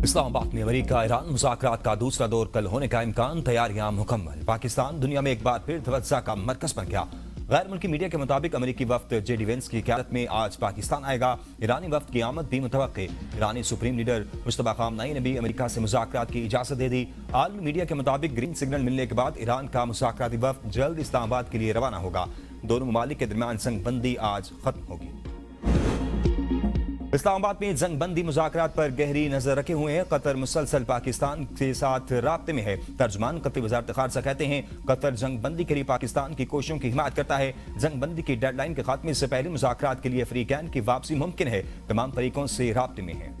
इस्लामाबाद में America Iran मुज़ाकरात का दूसरा दौर कल होने का इम्कान, तैयारियां मुकम्मल। पाकिस्तान दुनिया में एक बार फिर तवज्जो का मरकज बन गया। गैर मुल्की मीडिया के मुताबिक अमेरिकी वफ्द जेडी वेंस की क़यादत में आज पाकिस्तान आएगा। ईरानी वफ्द की आमद भी मुतवक्के। ईरानी सुप्रीम लीडर मुश्तबा खामनई ने भी अमेरिका से मुज़ाकरात की इजाज़त दे दी। आलमी मीडिया के मुताबिक ग्रीन सिग्नल मिलने के बाद ईरान का मुज़ाकराती वफ्द जल्द इस्लामाबाद के लिए रवाना होगा। दोनों ममालिक के दरमियान जंगबंदी आज खत्म होगी। इस्लामाबाद में जंगबंदी मुज़ाकरात पर गहरी नजर रखे हुए हैं। कतर मुसलसल पाकिस्तान के साथ राब्ते में है। तर्जमान कतरी वज़ारत ख़ारजा कहते हैं कतर जंगबंदी के लिए पाकिस्तान की कोशिशों की हिमायत करता है। जंगबंदी की डेडलाइन के खात्मे से पहले मुज़ाकरात के लिए अफ्रीकैन की वापसी मुमकिन है। तमाम तरीकों से राब्ते में है।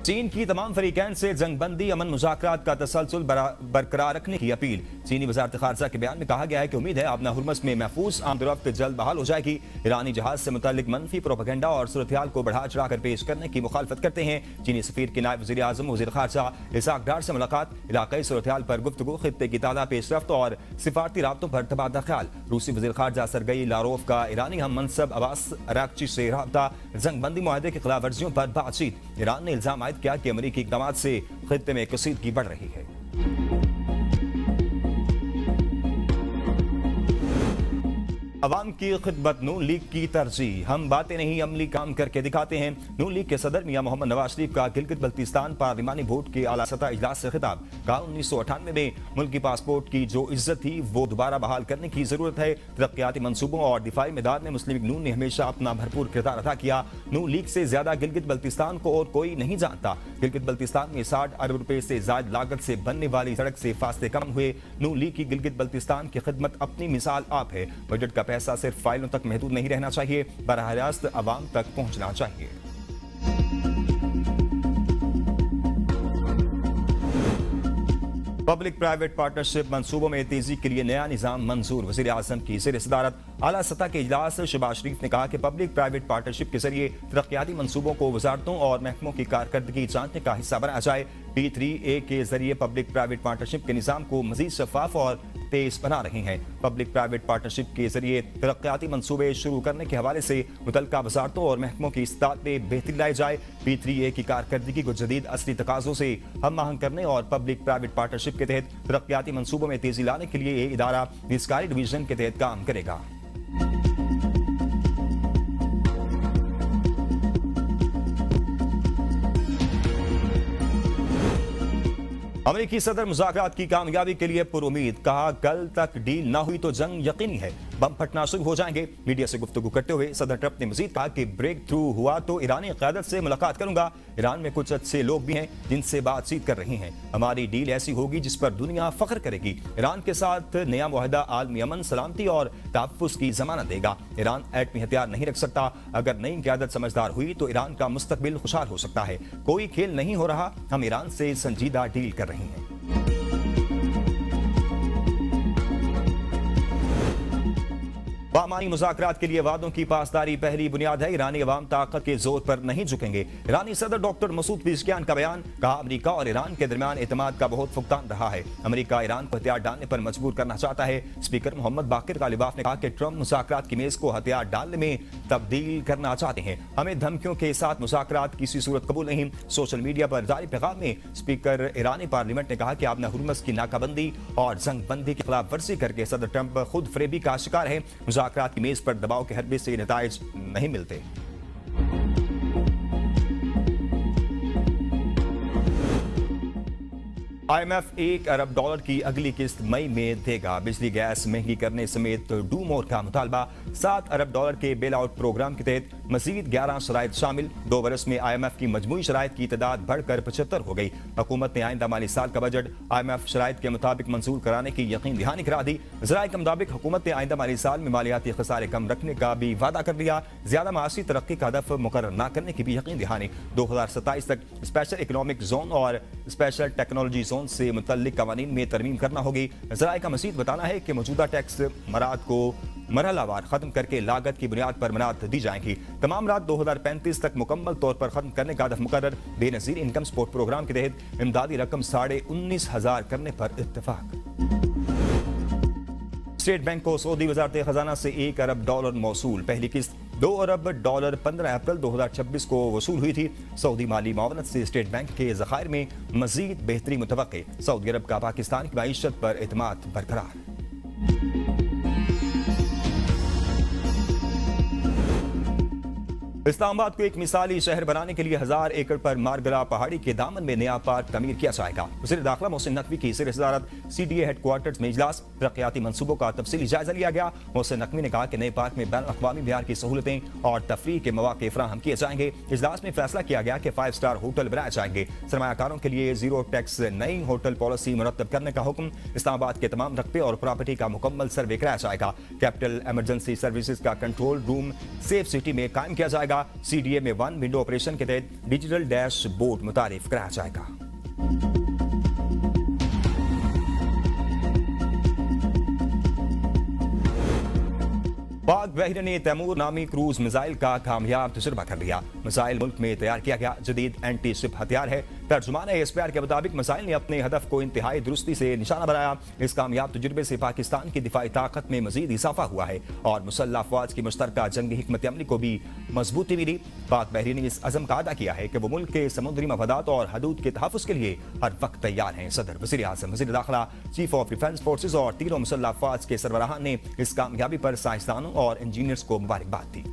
चीन की तमाम फरीकैन से जंगबंदी अमन मुज़ाकरात का तसलसल बरकरार रखने की अपील। चीनी वज़ारत ख़ारजा के बयान में कहा गया है कि उम्मीद है आबना हुर्मस में महफूज आमदरफ्त जल्द बहाल हो जाएगी। ईरानी जहाज से मुतल्लिक मनफी प्रोपेगेंडा और सूरत-ए-हाल को बढ़ा चढ़ाकर पेश करने की मुखालफत करते हैं। चीनी सफीर के नायब वज़ीर आज़म वज़ीर ख़ारजा इसाक डार से मुलाकात, इलाक़ाई सूरत-ए-हाल पर गुफ्तगू, खित्ते की ताज़ा पेशरफ्त और सिफारती राब्तों पर तबादला ख्याल। रूसी वज़ीर ख़ारजा सरगई लारोव का ईरानी हम मनसब अब्बास अरागची से राब्ता, जंगबंदी मुआहदे की खिलाफ वर्जियों पर बातचीत। ईरान ने इल्ज़ाम आयद किया कि अमेरिकी इक़दामात से खित्ते में कशीदगी बढ़ रही है। अवाम की खिदमत नून लीग की तरजीह। हम बातें नहीं अमली काम करके दिखाते हैं। नून लीग के सदर मियां मोहम्मद नवाज शरीफ का गिलगित बल्तिस्तान पार्लिमानी वोट के आला सतह इजलास से खिताब। कहा 1998 में मुल्की पासपोर्ट की जो इज्जत थी वो दोबारा बहाल करने की जरूरत है। तरक्याती मंसूबों और दिफाई मैदान में मुस्लिम लीग नून ने हमेशा अपना भरपूर किरदार अदा किया। नून लीग से ज्यादा गिलगित बल्तिस्तान को और कोई नहीं जानता। गिलगित बल्तिस्तान में 60 अरब रुपए से ज्यादा लागत से बनने वाली सड़क से फासले कम हुए। नून लीग की गिलगित बल्तिस्तान की खिदमत अपनी मिसाल आप है। बजट का पैसा सिर्फ फाइलों तक महदूद नहीं रहना चाहिए, बराह रास्त अवाम तक पहुंचना चाहिए। पब्लिक प्राइवेट पार्टनरशिप मंसूबों में तेजी के लिए नया निजाम मंजूर। वज़ीर आज़म की ज़ेर सदारत आला सतह के इजलास शहबाज शरीफ ने कहा कि पब्लिक प्राइवेट पार्टनरशिप के जरिए तरक्याती मंसूबों को वजारतों और महकमों की कारकर्दगी जांचने का हिस्सा बनाया जाए। P3A के जरिए पब्लिक प्राइवेट पार्टनरशिप के निजाम को मजीद शफाफ और तेज बना रहे हैं। पब्लिक प्राइवेट पार्टनरशिप के जरिए तरक्याती मंसूबे शुरू करने के हवाले से मुतल्लिका वजारतों और महकमों की इस्तात में बेहतरी लाई जाए। P3A की कारकर्दगी को जदीद असली तकाज़ों से हम आहंग करने और पब्लिक प्राइवेट पार्टनरशिप के तहत तरक्याती मंसूबों में तेजी लाने के लिए ये इदारा निस्कारी डिवीजन के तहत काम करेगा। अमेरिकी सदर मुज़ाकरात की कामयाबी के लिए पुरुमीद। कहा कल तक डील ना हुई तो जंग यकीनी है, बम फटना शुरू हो जाएंगे। मीडिया से गुफ्तगू करते हुए सदर ट्रंप ने मजीद कहा कि ब्रेक थ्रू हुआ तो ईरानी क़यादत से मुलाकात करूंगा। ईरान में कुछ अच्छे लोग भी हैं जिनसे बातचीत कर रहे हैं। हमारी डील ऐसी होगी जिस पर दुनिया फख्र करेगी। ईरान के साथ नया मुआहदा आलमी अमन, सलामती और तहफ़्फ़ुज़ की ज़मानत देगा। ईरान एटमी हथियार नहीं रख सकता। अगर नई क़यादत समझदार हुई तो ईरान का मुस्तकबिल खुशहाल हो सकता है। कोई खेल नहीं हो रहा, हम ईरान से संजीदा डील कर रहे हैं। बामानी मुज़ाकरात के लिए वादों की पासदारी पहली बुनियाद है। ईरानी अवाम ताकत के जोर पर नहीं झुकेंगे। ईरानी सदर डॉक्टर मसूद पेज़ेश्कियान का बयान। कहा अमेरिका और ईरान के दरमियान एतमाद का बहुत फुकदान रहा है। अमेरिका ईरान को हथियार डालने पर मजबूर करना चाहता है। स्पीकर मोहम्मद बाकिर गालिबाफ ने कहा कि ट्रंप मुज़ाकरात की मेज को हथियार डालने में तब्दील करना चाहते हैं। हमें धमकियों के साथ मुज़ाकरात किसी सूरत कबूल नहीं। सोशल मीडिया पर जारी पैगाम में स्पीकर ईरानी पार्लियामेंट ने कहा कि आबना हुर्मस की नाकाबंदी और जंगबंदी की खिलाफ वर्जी करके सदर ट्रंप खुद फरेबी का शिकार है। मुज़ाकरात की मेज पर दबाव के हरबे से नताइज नहीं मिलते। IMF $1 अरब की अगली किस्त मई में देगा। बिजली गैस महंगी करने समेत डू मोर का मुतालबा। $7 अरब के बेल आउट प्रोग्राम के तहत मजीद 11 शराइत शामिल। 2 बरस में IMF की मजमूई शराइत की तादाद बढ़कर 75 हो गई। हुकूमत ने आइंदा माली साल का बजट IMF शराइत के मुताबिक मंजूर कराने की यकीन दहानी करा दी। ज़राए के मुताबिक हुकूमत ने आइंदा माली साल में मालियाती खसारे कम रखने का भी वादा कर दिया। ज्यादा माशी तरक्की का हदफ मुकर्रर न करने की भी यकीन दहानी। 2027 तक स्पेशल इकोनॉमिक जोन और स्पेशल टेक्नोलॉजी जोन से मुतल्लिक कवानीन में तरमीम करना होगी। ज़राए का मज़ीद बताना है कि मौजूदा टैक्स मराद को मरहलावार खत्म करके लागत की बुनियाद पर मनात दी जाएंगी। तमाम रात 2035 तक मुकम्मल तौर पर खत्म करने का हदफ मुकर्रर। बेनज़ीर इनकम सपोर्ट प्रोग्राम के तहत इमदादी रकम 19,500 करने पर इत्तेफाक। स्टेट बैंक को सऊदी वज़ारत खजाना से $1 अरब मौसूल। पहली किस्त $2 अरब 15 अप्रैल 2026 को वसूल हुई थी। सऊदी माली मावनत से स्टेट बैंक के ज़खायर में मजीद बेहतरी मुतवक्के। सऊदी अरब का पाकिस्तान की मईशत पर एतमाद बरकरार। इस्लामाबाद को एक मिसाली शहर बनाने के लिए 1000 एकड़ पर मारगला पहाड़ी के दामन में नया पार्क तमीर किया जाएगा। वज़ीर दाखिला मोहसिन नकवी की ज़ेर सदारत CDA हेडक्वार्टर्स में इजलास। तरक्याती मंसूबों का तफसीली जायजा लिया गया। मोहसिन नकवी ने कहा कि नए पार्क में बैनुल-अक़वामी मेयार की सहूलतें और तफरीह के मौके फराहम किए जाएंगे। इजलास में फैसला किया गया कि 5 स्टार होटल बनाए जाएंगे। सरमायाकारों के लिए जीरो टैक्स नई होटल पॉलिसी मुरतब करने का हुक्म। इस्लामाबाद के तमाम रकबे और प्रॉपर्टी का मुकम्मल सर्वे कराया जाएगा। कैपिटल इमरजेंसी सर्विसेज का कंट्रोल रूम सेफ सिटी में कायम किया जाएगा। CDA में 1 विंडो ऑपरेशन के तहत डिजिटल डैशबोर्ड मुतारिफ कराया जाएगा। पाक बहरीन ने तैमूर नामी क्रूज मिसाइल का कामयाब तजुर्बा कर लिया। मिसाइल मुल्क में तैयार किया गया जदीद एंटी शिप हथियार है। तर्जुमान SPR के मुताबिक मिसाइल ने अपने हदफ को इंतहाई दुरुस्ती से निशाना बनाया। इस कामयाब तजुर्बे से पाकिस्तान की दिफाई ताकत में मजीद इजाफा हुआ है और मुसल्लह अफवाज की मुश्तरका जंगी हिकमत अमली को भी मजबूती मिली। पाक बहरीन ने इस अज़म का अदा किया है कि वो मुल्क के समुद्री मफादात और हदूद के तहफ़्फ़ुज़ के लिए हर वक्त तैयार हैं। सदर, वज़ीर आज़म, वज़ीर दाखिला, चीफ ऑफ डिफेंस फोर्सेज और तीनों मुसल्लह अफवाज के सरबराहान ने इस कामयाबी पर साइंसदानों और इंजीनियर्स को मुबारकबाद दी।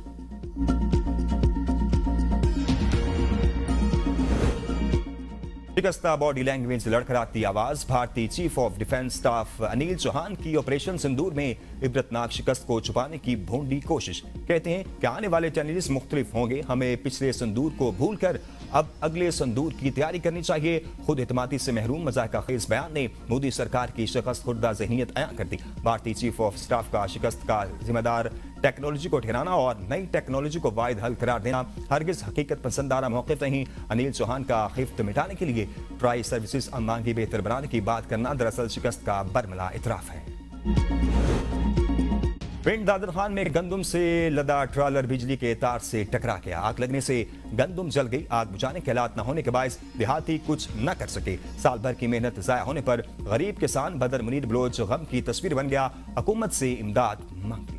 शिकस्ता बॉडी लैंग्वेज से लड़खड़ाती आवाज। भारतीय chief of defence staff Anil Chauhan की ऑपरेशन सिंदूर में इबरतनाक शिकस्त को छुपाने की भोंडी कोशिश। कहते हैं कि आने वाले चैलेंजेस मुख्तलिफ होंगे, हमें पिछले सिंदूर को भूलकर अब अगले सिंदूर की तैयारी करनी चाहिए। खुद एतमादी से महरूम मज़ाक़ा खेज़ बयान ने मोदी सरकार की शिकस्त खुर्दा ज़हनियत अयां कर दी। भारतीय चीफ ऑफ स्टाफ का शिकस्त का जिम्मेदार टेक्नोलॉजी को ठहराना और नई टेक्नोलॉजी को वाहिद हल करार देना हरगिज हकीकत पसंदाना मौक़िफ़ नहीं। अनिल चौहान का खिफ्त मिटाने के लिए ट्राई सर्विसेज मांगी बेहतर बनाने की बात करना दरअसल शिकस्त का बरमला इतराफ है। पिंड दादर खान में गंदम से लदा ट्रॉलर बिजली के तार से टकरा गया। आग लगने से गंदम जल गई। आग बुझाने के हालात न होने के बायस देहाती कुछ न कर सके। साल भर की मेहनत जाया होने पर गरीब किसान बदर मुनीर बलोच गम की तस्वीर बन गया। हुकूमत से इमदाद मांगी।